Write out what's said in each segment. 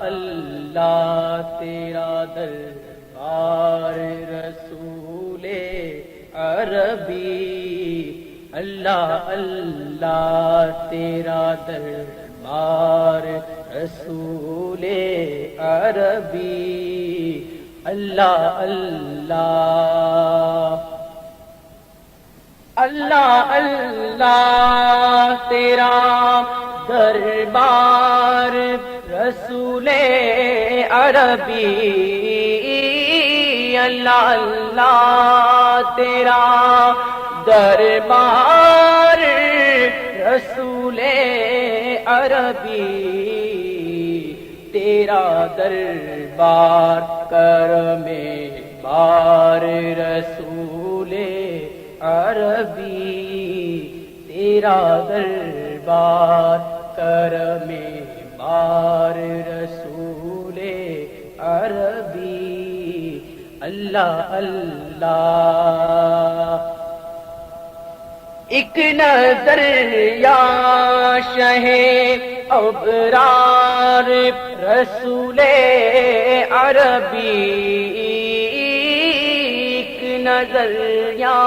اللہ تیرا دربار رسول عربی، اللہ اللہ تیرا دربار رسول عربی، اللہ اللہ اللہ اللہ تیرا دربار رسول عربی، اللہ اللہ تیرا دربار رسول عربی، تیرا دربار کرم بار رسول عربی، تیرا دربار کرم بار رسول عربی، اللہ اللہ ایک نظر یا شہ ابرار رسول عربی، ایک نظر یا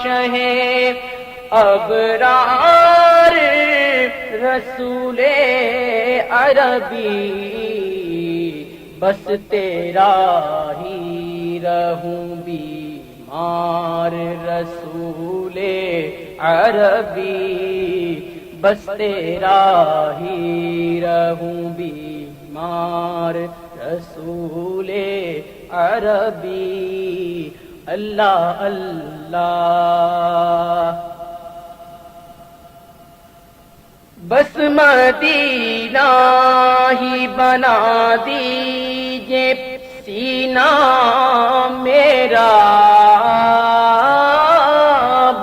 شہ ابرار رسول عربی، بس تیرا ہی رہوں بیمار رسول عربی، بس تیرا ہی رہوں بیمار رسول عربی، اللہ اللہ بس مدینہ ہی بنا دیجئے سینہ میرا،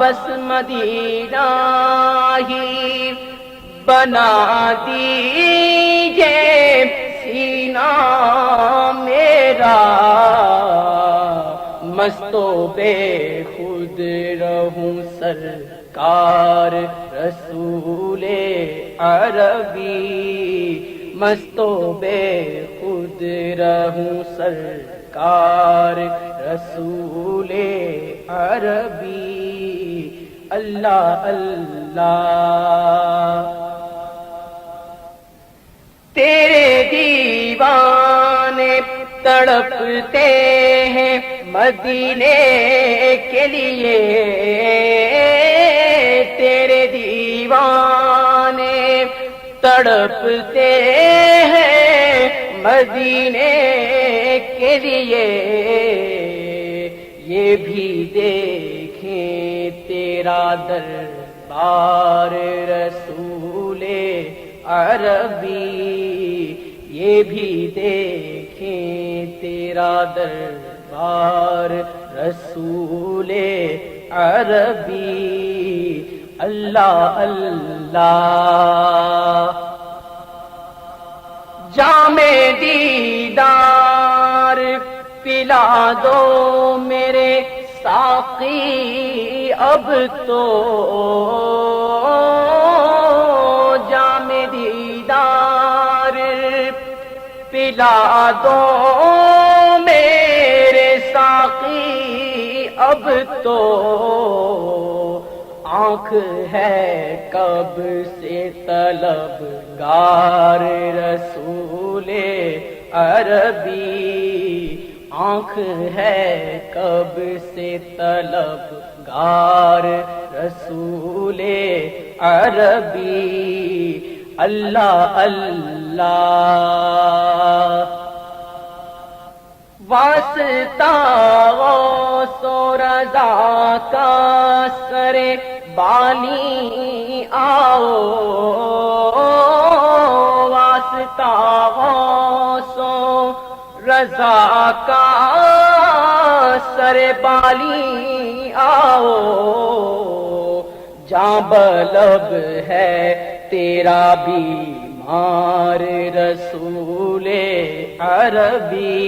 بس مدینہ ہی بنا دیجئے سینہ میرا، مست و بے خود رہوں سرکار رسول عربی، مست و بے خود رہوں سرکار رسول عربی، اللہ اللہ تیرے دیوانے تڑپتے ہیں مدینے کے لیے، تیرے دیوانے تڑپتے ہیں مدینے کے لیے، یہ بھی دیکھیں تیرا دربار رسول عربی، یہ بھی دیکھیں تیرا دربار رسول عربی، اللہ اللہ جام دیدار پلا دو میرے ساقی اب تو، جام دیدار پلا دو میرے ساقی اب تو، آنکھ ہے کب سے طلبگار رسول عربی، آنکھ ہے کب سے طلبگار رسول عربی، اللہ اللہ واسطہ غوث و رضا کا سر بالی آؤ، واسطہ غوث و رضا کا سر بالی آؤ، جاں بلب ہے تیرا بیمار رسول عربی،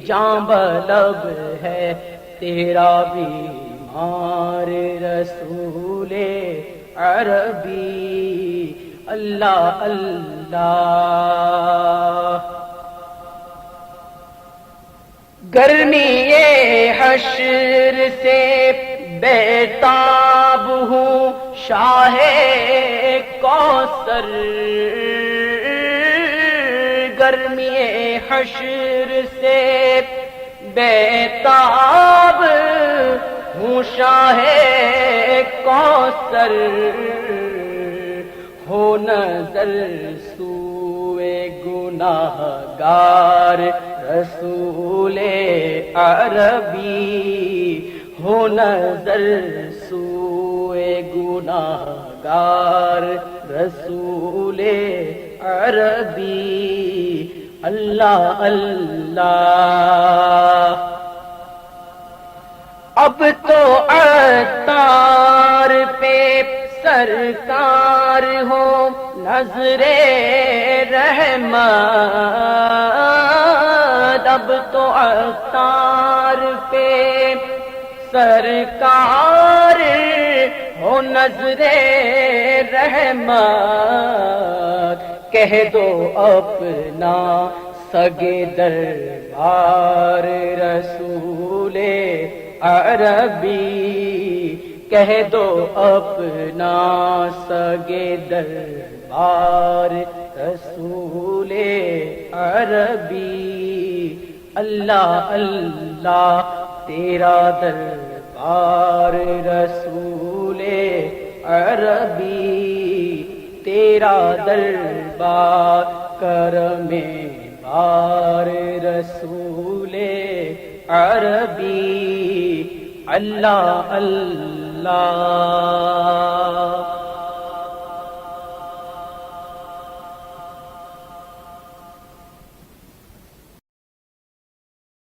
جاں بلب ہے تیرا بیمار رسول عربی، اللہ اللہ۔ گرمی حشر سے بیتاب ہوں شاہ کوثر، گرمی حشر سے بیتاب ہوں شاہ کوثر، ہو نظر سوئے گناہگار رسول عربی، ہو نظر سوئے گناہگار رسول عربی، اللہ اللہ۔ اب تو عطار پہ سرکار ہو نظر رحمت، اب تو عطار پہ سرکار ہو نظر رحمت، کہہ دو اپنا سگے دربار رسول عربی، کہہ دو اپنا سگے دربار رسول عربی، اللہ اللہ تیرا دربار رسول عربی، تیرا دربار کرم بار رسول عربی، اللہ اللہ۔